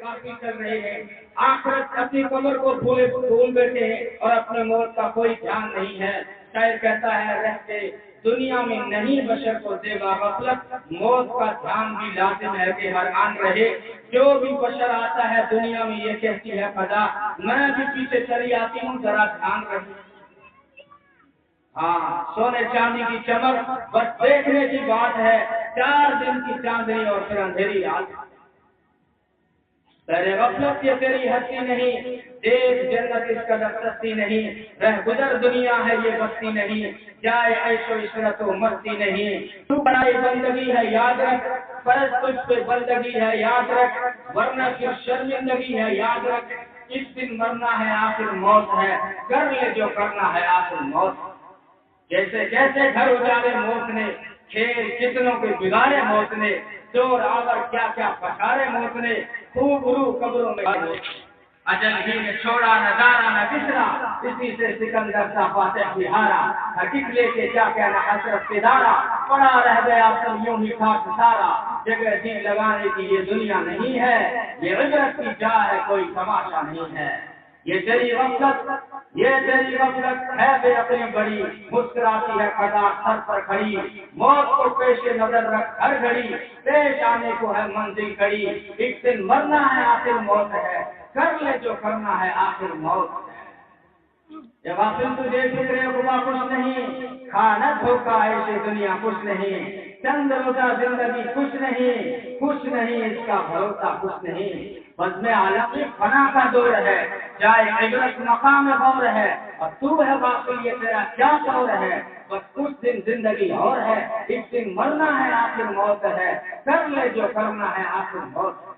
باقی چل رہے ہیں، آخرت اپنی قبر کو بھول بیٹھے ہیں اور اپنے موت کا کوئی دھیان نہیں ہے۔ شاعر کہتا ہے رہتے دنیا میں نہیں بشر کو زیبا غفلت، موت کا دھیان بھی لازم ہے کہ ہر آن رہے۔ جو بھی بشر آتا ہے دنیا میں یہ کہتی ہے خدا میں بھی پیچھے چلی آتی ہوں، ذرا دھیان رکھیں۔ ہاں، سونے چاندی کی چمک بس دیکھنے کی بات ہے، 4 دن کی چاندنی اور پھر اندھیری رات۔ تیرے غفلت یہ تیری ہستی نہیں، دیکھ جنت اس قدر سستی نہیں، رہ گزر دنیا ہے یہ بستی نہیں، جائے عیش و عشرت و مستی نہیں۔ تو بڑائی بندگی ہے یاد رکھ، فرض تجھ پہ بندگی ہے یاد رکھ، ورنہ پھر شرمندگی ہے یاد رکھ۔ اس دن مرنا ہے آخر موت ہے، کر لے جو کرنا ہے آخر موت۔ جیسے جیسے گھر اجالے موت نے، کھیل کتنوں کے بگاڑے موت نے، چور آور کیا کیا پکارے موت نے، خوب روح قبروں میں اجل ہی نے چھوڑا نہ دارا نہ بسرا، اسی سے سکندر سا فاتح بھی ہارا، نہ ٹکلے کے کیا کیا نہ حسرت سے دارا، پڑا رہ گیا سب یوں ہی خاک سارا۔ جگہ جی لگانے کی یہ دنیا نہیں ہے، یہ عبرت کی جا ہے کوئی تماشا نہیں ہے۔ یہ تیری غفلت ہے بے عقلی بڑی، مسکراتی ہے خدا سر پر کھڑی، موت کو پیش نظر رکھ ہر گھڑی، پیش آنے کو ہے منزل کھڑی، ایک دن مرنا ہے آخر موت ہے، کر لے جو کرنا ہے آخر موت ہے۔ یہ غافل تجھے فکر خدا کچھ نہیں، کھانا دھوکا ایسے دنیا کچھ نہیں، چند روزہ زندگی کچھ نہیں اس کا بھروسہ کچھ نہیں۔ بزم عالم میں فنا کا دور ہے، جائے عبرت مقام غور ہے، اور تو ہے غافل یہ تیرا کیا دور ہے، بس کچھ دن زندگی اور ہے، ایک دن مرنا ہے آخر موت ہے، کر لے جو کرنا ہے آخر موت ہے۔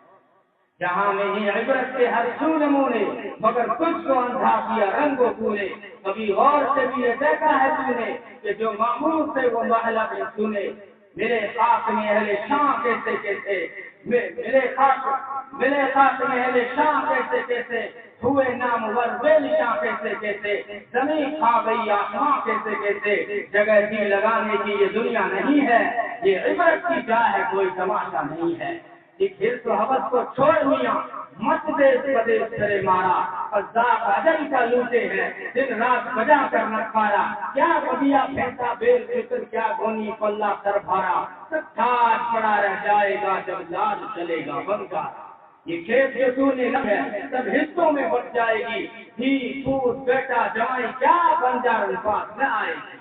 جہاں میں ہی عبرت سے ہر سو نمونے، مگر تجھ کو اندھا کیا رنگ و پورے، کبھی غور سے بھی یہ دیکھا ہے تو نے کہ جو معمول سے وہ محلہ میں سنے، میرے خاک میں اہل شام کیسے کیسے، میرے خاک میں اہل شام کیسے کیسے، ہوئے نامور بے نشاں کیسے کیسے، زمین کھا گئی آسمان کیسے کیسے۔ جگہ جی لگانے کی یہ دنیا نہیں ہے، یہ عبرت کی جا ہے کوئی تماشا نہیں ہے۔ ایک حرص و حوث کو چھوڑ میاں، مت دیس بدیس کرے مارا، قذاق اجل کا لوٹے ہیں، دن رات بجا کر نہ کھارا، کیا بدیا پھینکا بیل فکر کیا گونی پلہ سر بھارا، سب تاج پڑا رہ جائے گا جب لاج چلے گا بنگارا۔ یہ کھیت جو تو نے لگ ہے سب حصوں میں بٹ جائے گی، دھی پوت بیٹا جوائی کیا بنجار الفاظ نہ آئے گی۔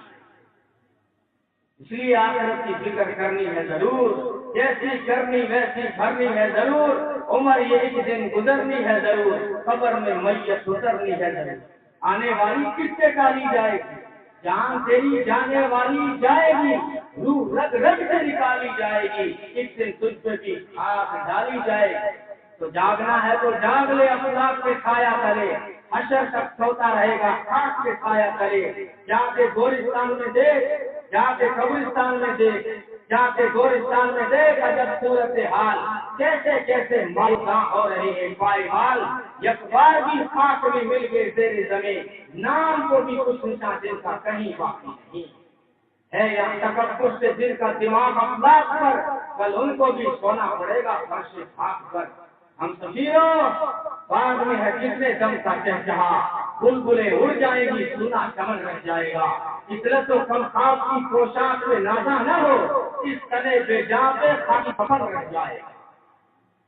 اس لیے آخرت کی فکر کرنی ہے ضرور، جیسی کرنی ویسی بھرنی ہے ضرور، عمر یہ ایک دن گزرنی ہے ضرور، قبر میں میت اترنی ہے ضرور۔ آنے والی کس سے ڈالی جائے گی، جان تیری جانے والی جائے گی، روح رگ رگ سے نکالی جائے گی، ایک دن تجھ پہ بھی آگ ڈالی جائے گی۔ تو جاگنا ہے تو جاگ لے، افلاک کے کھایا کرے، حشر تک سوتا رہے گا خاک کے کھایا کرے۔ جا کے گورستان میں دیکھ، جا کے قبرستان میں دیکھ، جا کے گورستان میں دیکھ عجب صورت حال، کیسے کیسے مالکاں ہو رہے ہیں پائمال، یک بار بھی خاک میں مل گئے زیر زمین، نام کو بھی کچھ نشان دل کا کہیں باقی نہیں ہے۔ یہاں تکبر سے دل کا دماغ افلاک پر، کل ان کو بھی سونا پڑے گا فرش خاک پر۔ ہم سفیروں باغ میں ہے کتنے دم کا چہچہا، بلبلیں اڑ جائیں گی سونا چمن رہ جائے گا، عطرت و کم خواب کی پوشاک میں نازا نہ ہو، اس تنے بے جان پہ خاکی کفن رہ جائے گا۔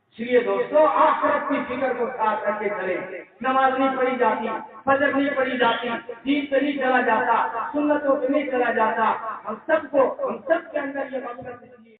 اس لیے دوستو آخرت کی فکر کو ساتھ رکھ کے چلیں، نماز نہیں پڑھی جاتی، فجر نہیں پڑھی جاتی، دین پہ نہیں چلا جاتا، سنتوں پہ نہیں چلا جاتا، ہم سب کے اندر یہ